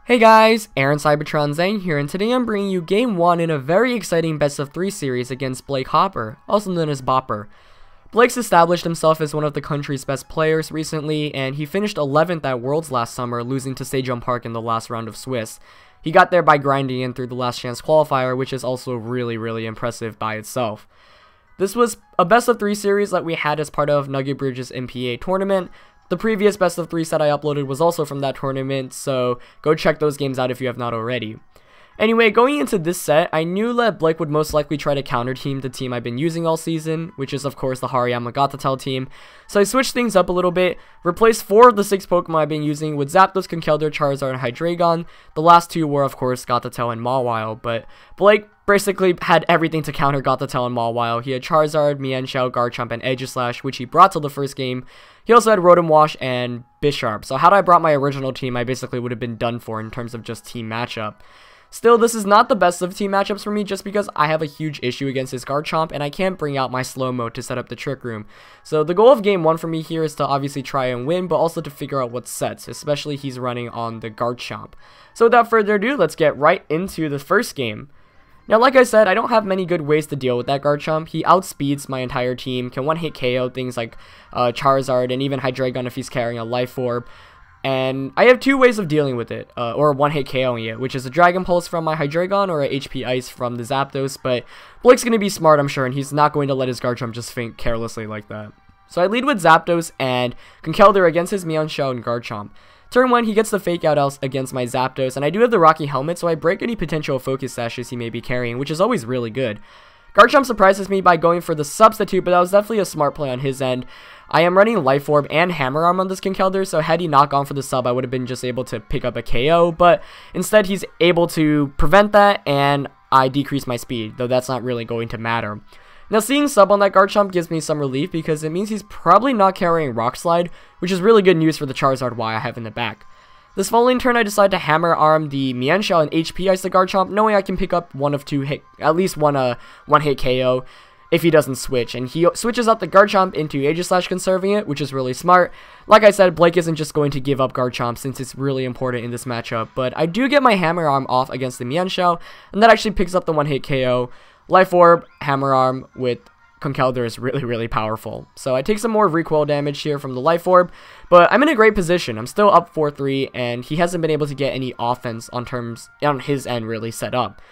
Hey guys, Aaron Cybertron Zane here, and today I'm bringing you Game 1 in a very exciting best of 3 series against Blake Hopper, also known as Bopper. Blake's established himself as one of the country's best players recently, and he finished 11th at Worlds last summer, losing to Sejong Park in the last round of Swiss. He got there by grinding in through the last chance qualifier, which is also really impressive by itself. This was a best of 3 series that we had as part of Nugget Bridge's NPA tournament. The previous best of 3 set I uploaded was also from that tournament, so go check those games out if you have not already. Anyway, going into this set, I knew that Blake would most likely try to counter team the team I've been using all season, which is of course the Hariyama Gothitelle team, so I switched things up a little bit, replaced 4 of the 6 Pokemon I've been using with Zapdos, Conkeldurr, Charizard, and Hydreigon. The last 2 were of course Gothitelle and Mawile, but Blake basically had everything to counter Gothitelle and Mawile. He had Charizard, Mienshao, Garchomp, and Aegislash, which he brought to the first game. He also had Rotom Wash and Bisharp, so had I brought my original team, I basically would have been done for in terms of just team matchup. Still, this is not the best of team matchups for me just because I have a huge issue against his Garchomp and I can't bring out my slow mode to set up the Trick Room. So the goal of game 1 for me here is to obviously try and win, but also to figure out what sets, especially he's running on the Garchomp. So without further ado, let's get right into the first game. Now, like I said, I don't have many good ways to deal with that Garchomp. He outspeeds my entire team, can one-hit KO things like Charizard and even Hydreigon if he's carrying a Life Orb. And I have 2 ways of dealing with it, or one-hit KOing it, which is a Dragon Pulse from my Hydreigon or a HP Ice from the Zapdos, but Blake's going to be smart, I'm sure, and he's not going to let his Garchomp just faint carelessly like that. So I lead with Zapdos and Conkeldurr against his Mienshao and Garchomp. Turn 1, he gets the Fake Out else against my Zapdos, and I do have the Rocky Helmet, so I break any potential Focus Sashes he may be carrying, which is always really good. Garchomp surprises me by going for the Substitute, but that was definitely a smart play on his end. I am running Life Orb and Hammer Arm on this Conkeldurr, so had he not gone for the sub, I would have been just able to pick up a KO, but instead he's able to prevent that, and I decrease my speed, though that's not really going to matter. Now, seeing sub on that Garchomp gives me some relief because it means he's probably not carrying Rock Slide, which is really good news for the Charizard Y I have in the back. This following turn, I decide to Hammer Arm the Mienshao and HP Ice the Garchomp, knowing I can pick up at least one hit KO if he doesn't switch, and he switches out the Garchomp into Aegislash, conserving it, which is really smart. Like I said, Blake isn't just going to give up Garchomp since it's really important in this matchup, but I do get my Hammer Arm off against the Mienshao, and that actually picks up the one-hit KO. Life Orb, Hammer Arm with Conkeldurr is really powerful. So I take some more recoil damage here from the Life Orb, but I'm in a great position. I'm still up 4-3, and he hasn't been able to get any offense on his end really set up.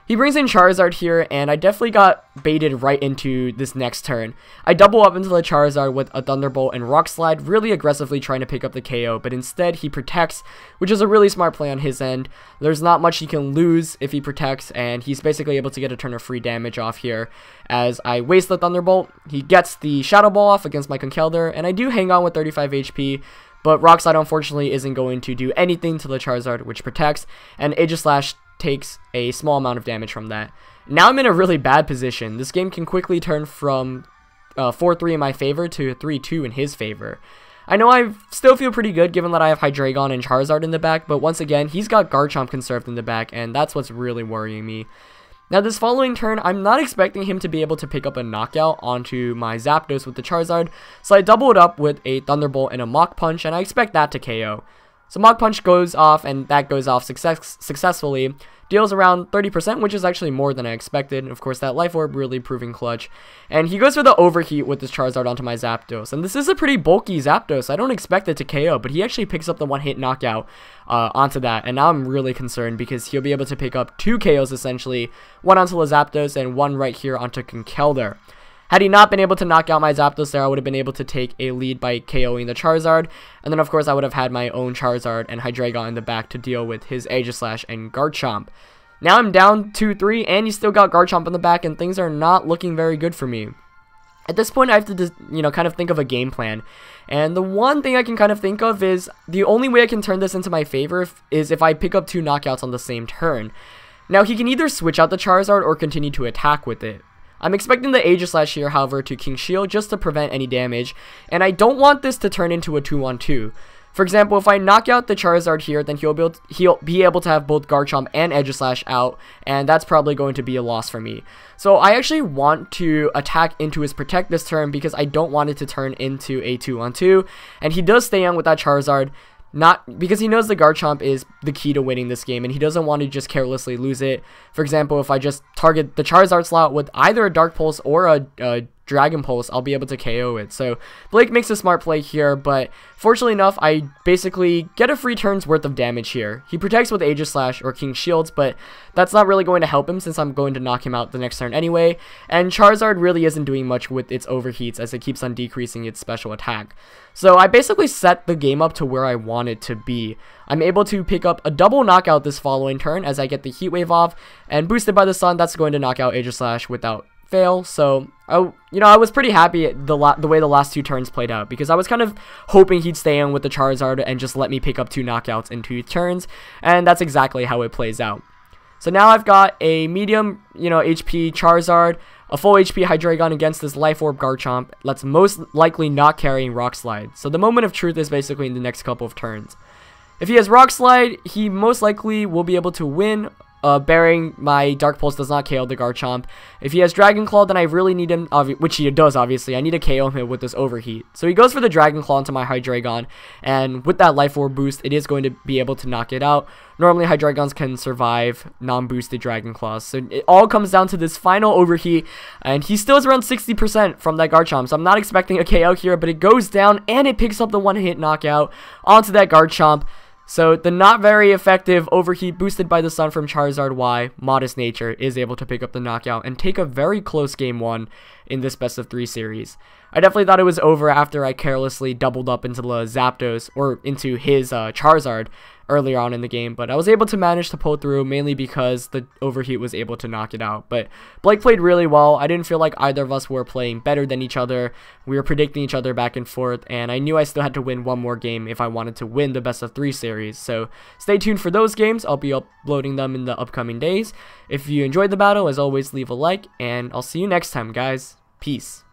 He brings in Charizard here, and I definitely got baited right into this next turn. I double up into the Charizard with a Thunderbolt and Rock Slide, really aggressively trying to pick up the KO, but instead he protects, which is a really smart play on his end. There's not much he can lose if he protects, and he's basically able to get a turn of free damage off here. As I waste the Thunderbolt, he gets the Shadow Ball off against my Conkeldurr, and I do hang on with 35 HP, but Rock Slide unfortunately isn't going to do anything to the Charizard, which protects, and Aegislash takes a small amount of damage from that. Now I'm in a really bad position. This game can quickly turn from 4-3 in my favor to 3-2 in his favor. I know I still feel pretty good given that I have Hydreigon and Charizard in the back, but once again, he's got Garchomp conserved in the back, and that's what's really worrying me. Now this following turn, I'm not expecting him to be able to pick up a knockout onto my Zapdos with the Charizard, so I double it up with a Thunderbolt and a Mach Punch, and I expect that to KO. So Mach Punch goes off, and that goes off successfully, deals around 30%, which is actually more than I expected. Of course, that Life Orb really proving clutch. And he goes for the Overheat with this Charizard onto my Zapdos. And this is a pretty bulky Zapdos. I don't expect it to KO, but he actually picks up the one-hit knockout onto that. And now I'm really concerned because he'll be able to pick up 2 KOs essentially, one onto the Zapdos and one right here onto Conkeldurr. Had he not been able to knock out my Zapdos there, I would have been able to take a lead by KOing the Charizard. And then, of course, I would have had my own Charizard and Hydreigon in the back to deal with his Aegislash and Garchomp. Now I'm down 2-3, and he's still got Garchomp in the back, and things are not looking very good for me. At this point, I have to, kind of think of a game plan. And the one thing I can kind of think of is the only way I can turn this into my favor is if I pick up 2 knockouts on the same turn. Now, he can either switch out the Charizard or continue to attack with it. I'm expecting the Aegislash here, however, to King Shield just to prevent any damage, and I don't want this to turn into a 2-on-2. For example, if I knock out the Charizard here, then he'll be able to have both Garchomp and Aegislash out, and that's probably going to be a loss for me. So I actually want to attack into his Protect this turn because I don't want it to turn into a 2-on-2, and he does stay on with that Charizard, Not because he knows the Garchomp is the key to winning this game, and he doesn't want to just carelessly lose it. For example, if I just target the Charizard slot with either a Dark Pulse or a Dragon Pulse, I'll be able to KO it. So Blake makes a smart play here, but fortunately enough, I basically get a free turn's worth of damage here. He protects with Aegis Slash or King Shields, but that's not really going to help him since I'm going to knock him out the next turn anyway, and Charizard really isn't doing much with its overheats as it keeps on decreasing its special attack. So I basically set the game up to where I want it to be. I'm able to pick up a double knockout this following turn as I get the Heat Wave off, and boosted by the Sun, that's going to knock out Aegis Slash without fail. So I was pretty happy at the way the last 2 turns played out, because I was kind of hoping he'd stay in with the Charizard and just let me pick up 2 knockouts in 2 turns, and that's exactly how it plays out. So now I've got a medium HP Charizard, a full HP Hydreigon against this Life Orb Garchomp that's most likely not carrying Rock Slide. So the moment of truth is basically in the next couple of turns. If he has Rock Slide, he most likely will be able to win, bearing my Dark Pulse does not KO the Garchomp. If he has Dragon Claw, then I really need him, which he does obviously, I need to KO him with this Overheat. So he goes for the Dragon Claw into my Hydreigon, and with that Life Orb boost, it is going to be able to knock it out. Normally Hydreigons can survive non-boosted Dragon Claws, so it all comes down to this final Overheat, and he still is around 60% from that Garchomp, so I'm not expecting a KO here, but it goes down, and it picks up the one-hit knockout onto that Garchomp. So the not very effective Overheat boosted by the Sun from Charizard Y, Modest Nature, is able to pick up the knockout and take a very close game 1 in this best of 3 series. I definitely thought it was over after I carelessly doubled up into the Zapdos, or into his Charizard earlier on in the game, but I was able to manage to pull through mainly because the Overheat was able to knock it out. But Blake played really well. I didn't feel like either of us were playing better than each other. We were predicting each other back and forth, and I knew I still had to win one more game if I wanted to win the best of 3 series. So stay tuned for those games. I'll be uploading them in the upcoming days. If you enjoyed the battle, as always, leave a like, and I'll see you next time, guys. Peace.